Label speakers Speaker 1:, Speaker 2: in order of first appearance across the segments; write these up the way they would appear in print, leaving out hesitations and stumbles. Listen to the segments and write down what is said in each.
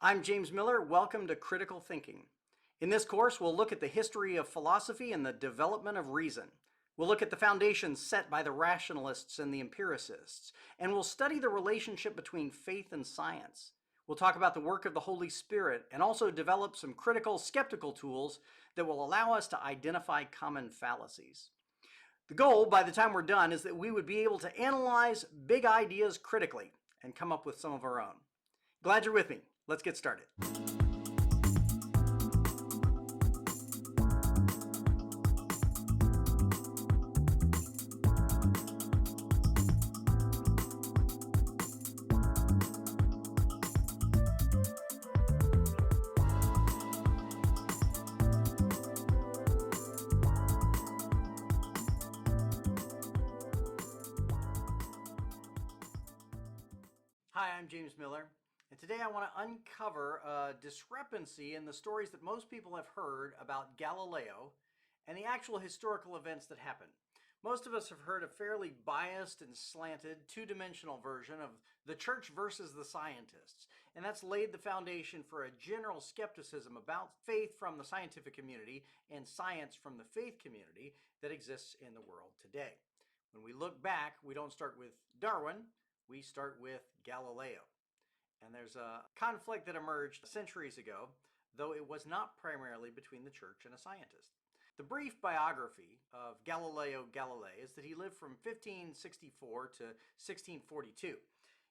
Speaker 1: I'm James Miller. Welcome to Critical Thinking. In this course, we'll look at the history of philosophy and the development of reason. We'll look at the foundations set by the rationalists and the empiricists, and we'll study the relationship between faith and science. We'll talk about the work of the Holy Spirit and also develop some critical, skeptical tools that will allow us to identify common fallacies. The goal, by the time we're done, is that we would be able to analyze big ideas critically and come up with some of our own. Glad you're with me. Let's get started. Hi, I'm James Miller, and today I want to uncover a discrepancy in the stories that most people have heard about Galileo and the actual historical events that happened. Most of us have heard a fairly biased and slanted two-dimensional version of the church versus the scientists, and that's laid the foundation for a general skepticism about faith from the scientific community and science from the faith community that exists in the world today. When we look back, we don't start with Darwin, we start with Galileo. And there's a conflict that emerged centuries ago, though it was not primarily between the church and a scientist. The brief biography of Galileo Galilei is that he lived from 1564 to 1642.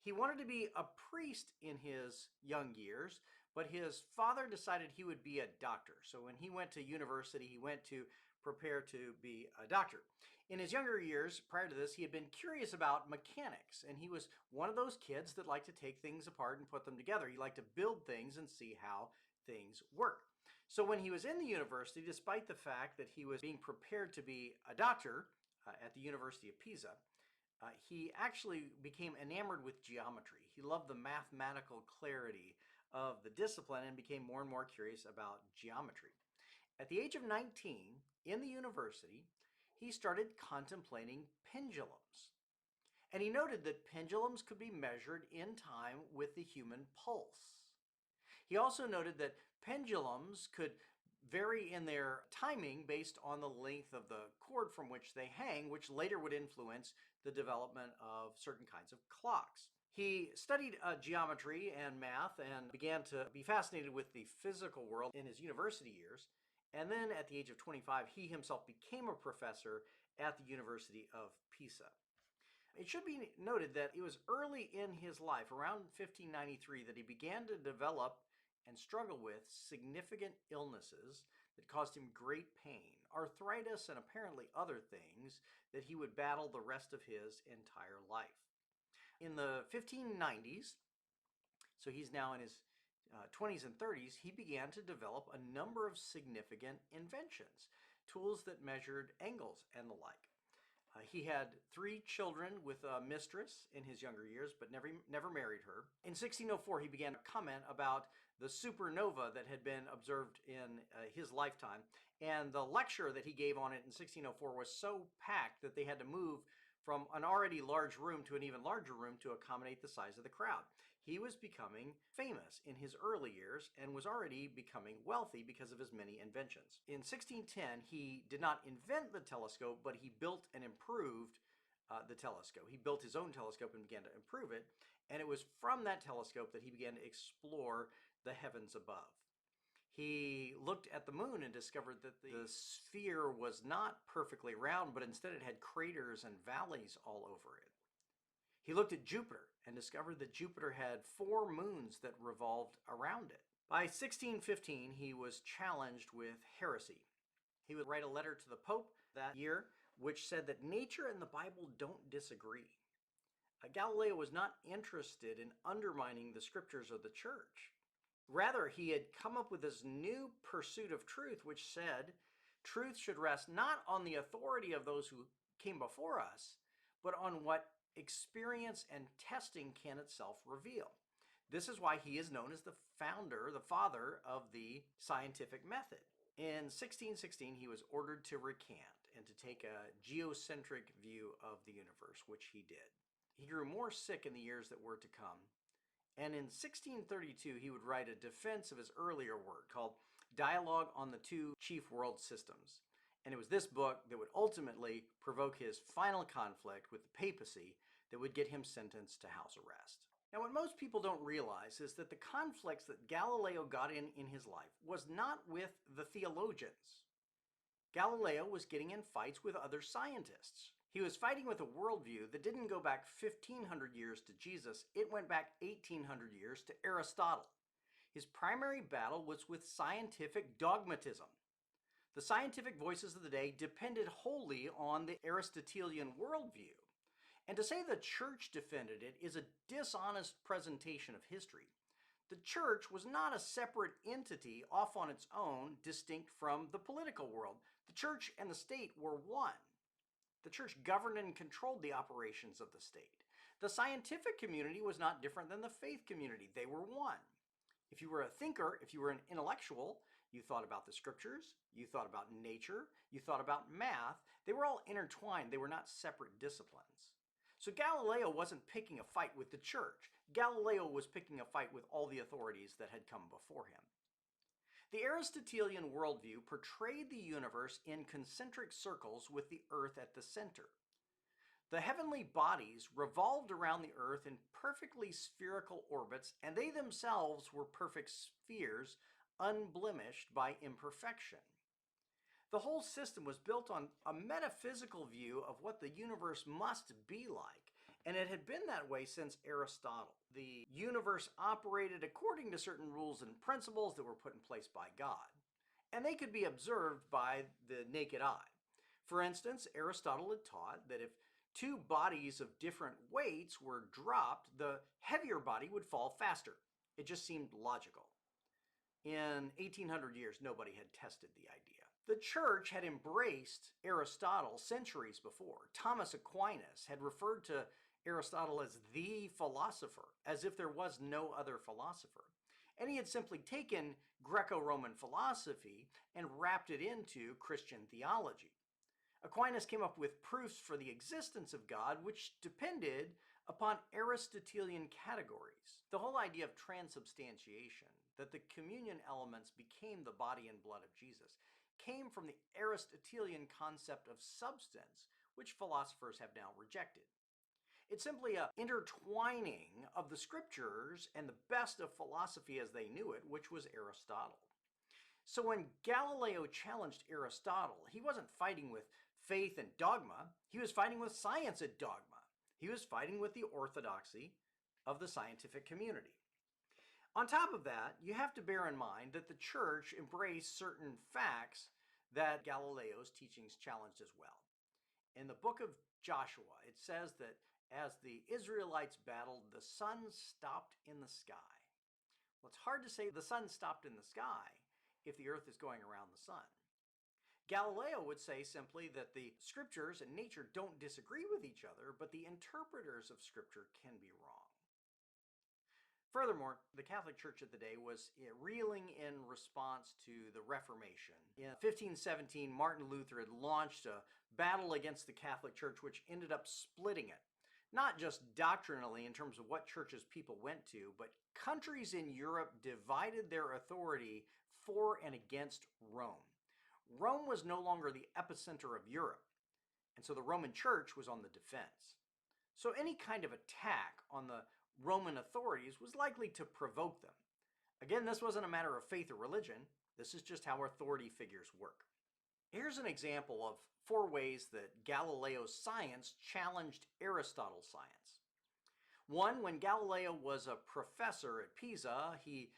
Speaker 1: He wanted to be a priest in his young years, but his father decided he would be a doctor. So when he went to university, he went to prepare to be a doctor. In his younger years, prior to this, he had been curious about mechanics, and he was one of those kids that liked to take things apart and put them together. He liked to build things and see how things work. So when he was in the university, despite the fact that he was being prepared to be a doctor at the University of Pisa, he actually became enamored with geometry. He loved the mathematical clarity of the discipline and became more and more curious about geometry. At the age of 19, in the university, he started contemplating pendulums. And he noted that pendulums could be measured in time with the human pulse. He also noted that pendulums could vary in their timing based on the length of the cord from which they hang, which later would influence the development of certain kinds of clocks. He studied geometry and math and began to be fascinated with the physical world in his university years. And then at the age of 25, he himself became a professor at the University of Pisa. It should be noted that it was early in his life, around 1593, that he began to develop and struggle with significant illnesses that caused him great pain, arthritis, and apparently other things that he would battle the rest of his entire life. In the 1590s, so he's now in his 20s and 30s, he began to develop a number of significant inventions, tools that measured angles and the like. He had 3 children with a mistress in his younger years, but never married her. In 1604, he began to comment about the supernova that had been observed in his lifetime. And the lecture that he gave on it in 1604 was so packed that they had to move from an already large room to an even larger room to accommodate the size of the crowd. He was becoming famous in his early years and was already becoming wealthy because of his many inventions. In 1610, he did not invent the telescope, but he built and improved the telescope. He built his own telescope and began to improve it, and it was from that telescope that he began to explore the heavens above. He looked at the moon and discovered that the sphere was not perfectly round, but instead it had craters and valleys all over it. He looked at Jupiter and discovered that Jupiter had 4 moons that revolved around it. By 1615, he was challenged with heresy. He would write a letter to the Pope that year, which said that nature and the Bible don't disagree. Galileo was not interested in undermining the scriptures of the church. Rather, he had come up with this new pursuit of truth, which said truth should rest not on the authority of those who came before us, but on what experience and testing can itself reveal. This is why he is known as the founder, the father of the scientific method. In 1616, he was ordered to recant and to take a geocentric view of the universe, which he did. He grew more sick in the years that were to come, And in 1632, he would write a defense of his earlier work called Dialogue on the Two Chief World Systems. And it was this book that would ultimately provoke his final conflict with the papacy that would get him sentenced to house arrest. Now, what most people don't realize is that the conflicts that Galileo got in his life was not with the theologians. Galileo was getting in fights with other scientists. He was fighting with a worldview that didn't go back 1,500 years to Jesus, it went back 1,800 years to Aristotle. His primary battle was with scientific dogmatism. The scientific voices of the day depended wholly on the Aristotelian worldview. And to say the church defended it is a dishonest presentation of history. The church was not a separate entity off on its own, distinct from the political world. The church and the state were one. The church governed and controlled the operations of the state. The scientific community was not different than the faith community. They were one. If you were a thinker, if you were an intellectual, you thought about the scriptures, you thought about nature, you thought about math. They were all intertwined. They were not separate disciplines. So Galileo wasn't picking a fight with the church. Galileo was picking a fight with all the authorities that had come before him. The Aristotelian worldview portrayed the universe in concentric circles with the earth at the center. The heavenly bodies revolved around the earth in perfectly spherical orbits, and they themselves were perfect spheres, unblemished by imperfection. The whole system was built on a metaphysical view of what the universe must be like, and it had been that way since Aristotle. The universe operated according to certain rules and principles that were put in place by God, and they could be observed by the naked eye. For instance, Aristotle had taught that if two bodies of different weights were dropped, the heavier body would fall faster. It just seemed logical. In 1800 years, nobody had tested the idea. The church had embraced Aristotle centuries before. Thomas Aquinas had referred to Aristotle as the philosopher, as if there was no other philosopher. And he had simply taken Greco-Roman philosophy and wrapped it into Christian theology. Aquinas came up with proofs for the existence of God, which depended upon Aristotelian categories. The whole idea of transubstantiation, that the communion elements became the body and blood of Jesus, came from the Aristotelian concept of substance, which philosophers have now rejected. It's simply an intertwining of the scriptures and the best of philosophy as they knew it, which was Aristotle. So when Galileo challenged Aristotle, he wasn't fighting with faith and dogma, he was fighting with science and dogma. He was fighting with the orthodoxy of the scientific community. On top of that, you have to bear in mind that the church embraced certain facts that Galileo's teachings challenged as well. In the book of Joshua, it says that as the Israelites battled, the sun stopped in the sky. Well, it's hard to say the sun stopped in the sky if the earth is going around the sun. Galileo would say simply that the scriptures and nature don't disagree with each other, but the interpreters of scripture can be wrong. Furthermore, the Catholic Church of the day was reeling in response to the Reformation. In 1517, Martin Luther had launched a battle against the Catholic Church, which ended up splitting it. Not just doctrinally in terms of what churches people went to, but countries in Europe divided their authority for and against Rome. Rome was no longer the epicenter of Europe, and so the Roman Church was on the defense. So any kind of attack on the Roman authorities was likely to provoke them. Again, this wasn't a matter of faith or religion. This is just how authority figures work. Here's an example of 4 ways that Galileo's science challenged Aristotle's science. 1, when Galileo was a professor at Pisa, he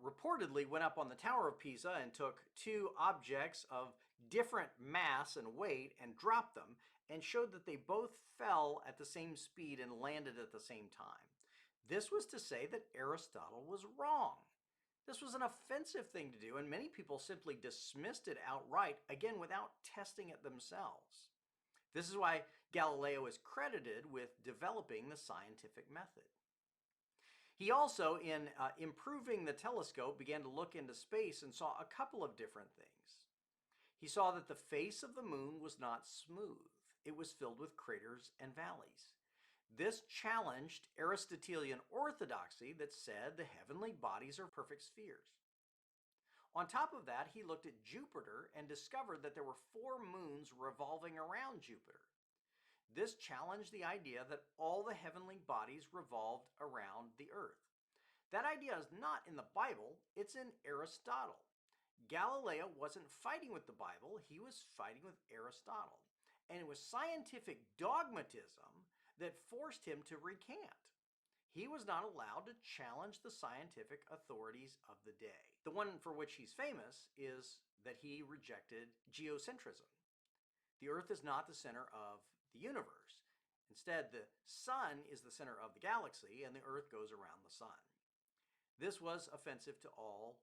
Speaker 1: reportedly went up on the Tower of Pisa and took 2 objects of different mass and weight and dropped them and showed that they both fell at the same speed and landed at the same time. This was to say that Aristotle was wrong. This was an offensive thing to do, and many people simply dismissed it outright, again, without testing it themselves. This is why Galileo is credited with developing the scientific method. He also, in improving the telescope, began to look into space and saw a couple of different things. He saw that the face of the moon was not smooth. It was filled with craters and valleys. This challenged Aristotelian orthodoxy that said the heavenly bodies are perfect spheres. On top of that, he looked at Jupiter and discovered that there were 4 moons revolving around Jupiter. This challenged the idea that all the heavenly bodies revolved around the earth. That idea is not in the Bible, it's in Aristotle. Galileo wasn't fighting with the Bible, he was fighting with Aristotle. And it was scientific dogmatism that forced him to recant. He was not allowed to challenge the scientific authorities of the day. The one for which he's famous is that he rejected geocentrism. The earth is not the center of the universe. Instead, the sun is the center of the galaxy and the earth goes around the sun. This was offensive to all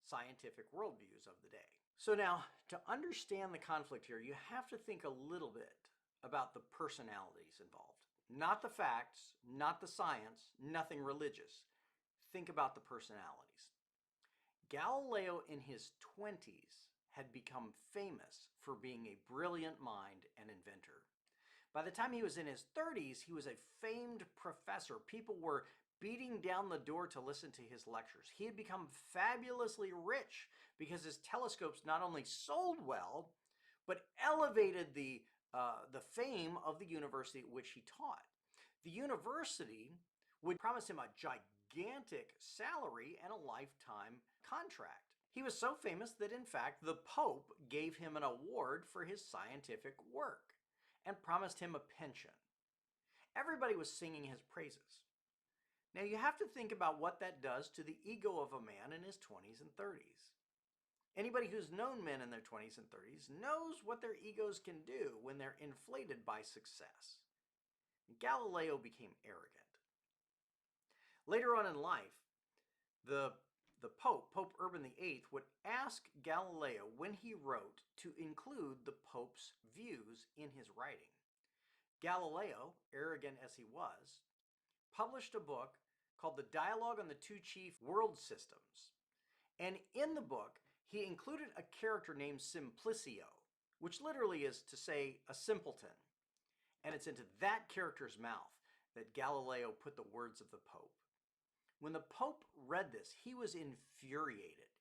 Speaker 1: scientific worldviews of the day. So now, to understand the conflict here, you have to think a little bit about the personalities involved. Not the facts, not the science, nothing religious. Think about the personalities. Galileo in his 20s had become famous for being a brilliant mind and inventor. By the time he was in his 30s, he was a famed professor. People were beating down the door to listen to his lectures. He had become fabulously rich because his telescopes not only sold well, but elevated the fame of the university at which he taught. The university would promise him a gigantic salary and a lifetime contract. He was so famous that, in fact, the Pope gave him an award for his scientific work and promised him a pension. Everybody was singing his praises. Now you have to think about what that does to the ego of a man in his 20s and 30s. Anybody who's known men in their 20s and 30s knows what their egos can do when they're inflated by success. Galileo became arrogant. Later on in life, the Pope Urban VIII, would ask Galileo when he wrote to include the Pope's views in his writing. Galileo, arrogant as he was, published a book called The Dialogue on the Two Chief World Systems. And in the book, he included a character named Simplicio, which literally is to say a simpleton. And it's into that character's mouth that Galileo put the words of the Pope. When the Pope read this, he was infuriated.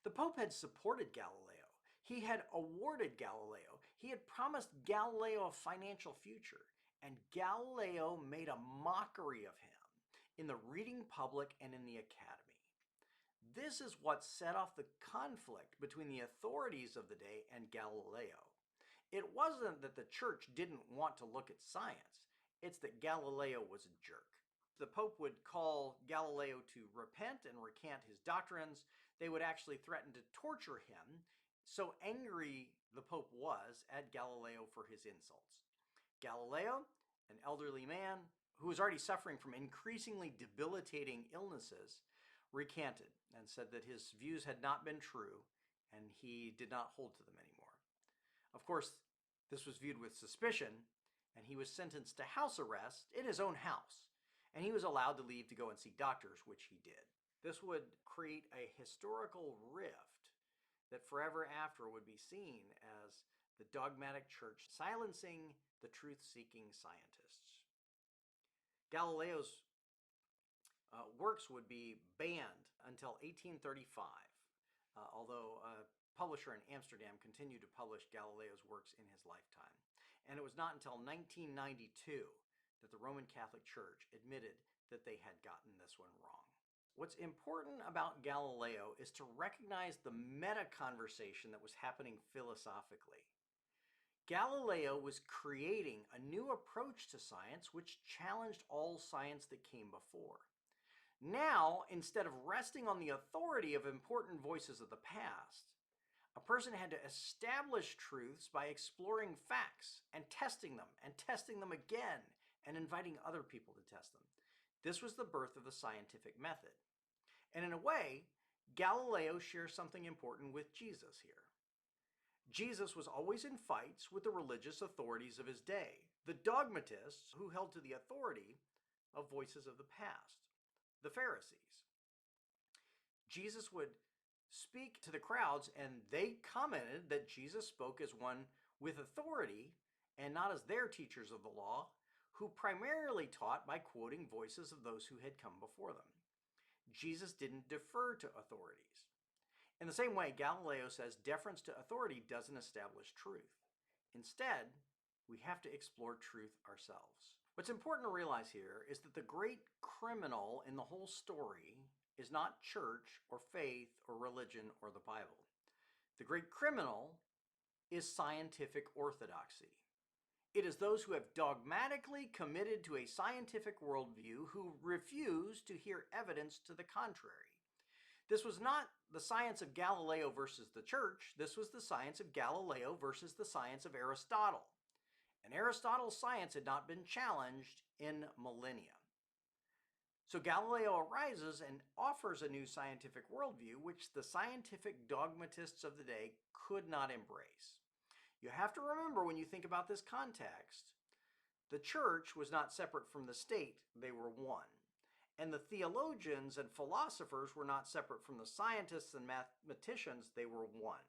Speaker 1: The Pope had supported Galileo. He had awarded Galileo. He had promised Galileo a financial future. And Galileo made a mockery of him in the reading public and in the academy. This is what set off the conflict between the authorities of the day and Galileo. It wasn't that the church didn't want to look at science. It's that Galileo was a jerk. The Pope would call Galileo to repent and recant his doctrines. They would actually threaten to torture him. So angry the Pope was at Galileo for his insults. Galileo, an elderly man who was already suffering from increasingly debilitating illnesses, recanted and said that his views had not been true and he did not hold to them anymore. Of course, this was viewed with suspicion, and he was sentenced to house arrest in his own house, and he was allowed to leave to go and see doctors, which he did. This would create a historical rift that forever after would be seen as the dogmatic church silencing the truth-seeking scientists. Galileo's works would be banned until 1835, although a publisher in Amsterdam continued to publish Galileo's works in his lifetime. And it was not until 1992 that the Roman Catholic Church admitted that they had gotten this one wrong. What's important about Galileo is to recognize the meta-conversation that was happening philosophically. Galileo was creating a new approach to science which challenged all science that came before. Now, instead of resting on the authority of important voices of the past, a person had to establish truths by exploring facts and testing them again, and inviting other people to test them. This was the birth of the scientific method. And in a way, Galileo shares something important with Jesus here. Jesus was always in fights with the religious authorities of his day, the dogmatists who held to the authority of voices of the past, the Pharisees. Jesus would speak to the crowds, and they commented that Jesus spoke as one with authority and not as their teachers of the law who primarily taught by quoting voices of those who had come before them. Jesus didn't defer to authorities. In the same way, Galileo says deference to authority doesn't establish truth. Instead, we have to explore truth ourselves. What's important to realize here is that the great criminal in the whole story is not church or faith or religion or the Bible. The great criminal is scientific orthodoxy. It is those who have dogmatically committed to a scientific worldview who refuse to hear evidence to the contrary. This was not the science of Galileo versus the church. This was the science of Galileo versus the science of Aristotle. And Aristotle's science had not been challenged in millennia. So Galileo arises and offers a new scientific worldview which the scientific dogmatists of the day could not embrace. You have to remember when you think about this context, the church was not separate from the state, they were one. And the theologians and philosophers were not separate from the scientists and mathematicians, they were one.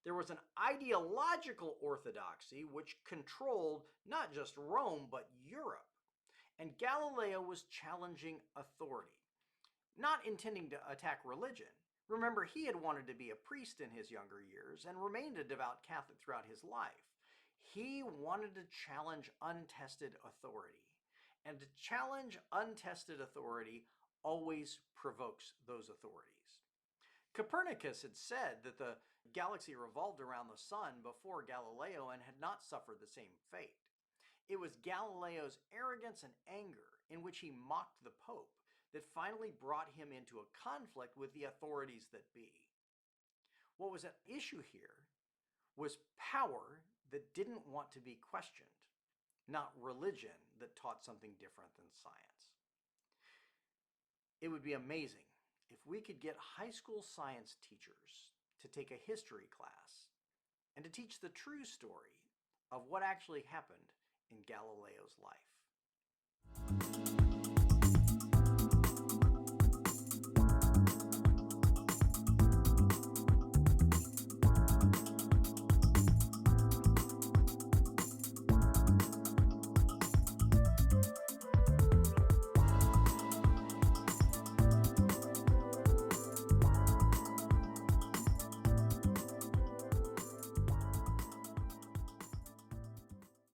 Speaker 1: There was an ideological orthodoxy which controlled not just Rome, but Europe. And Galileo was challenging authority, not intending to attack religion. Remember, he had wanted to be a priest in his younger years and remained a devout Catholic throughout his life. He wanted to challenge untested authority. And to challenge untested authority always provokes those authorities. Copernicus had said that the galaxy revolved around the sun before Galileo and had not suffered the same fate. It was Galileo's arrogance and anger in which he mocked the Pope that finally brought him into a conflict with the authorities that be. What was at issue here was power that didn't want to be questioned, not religion that taught something different than science. It would be amazing if we could get high school science teachers to take a history class and to teach the true story of what actually happened in Galileo's life.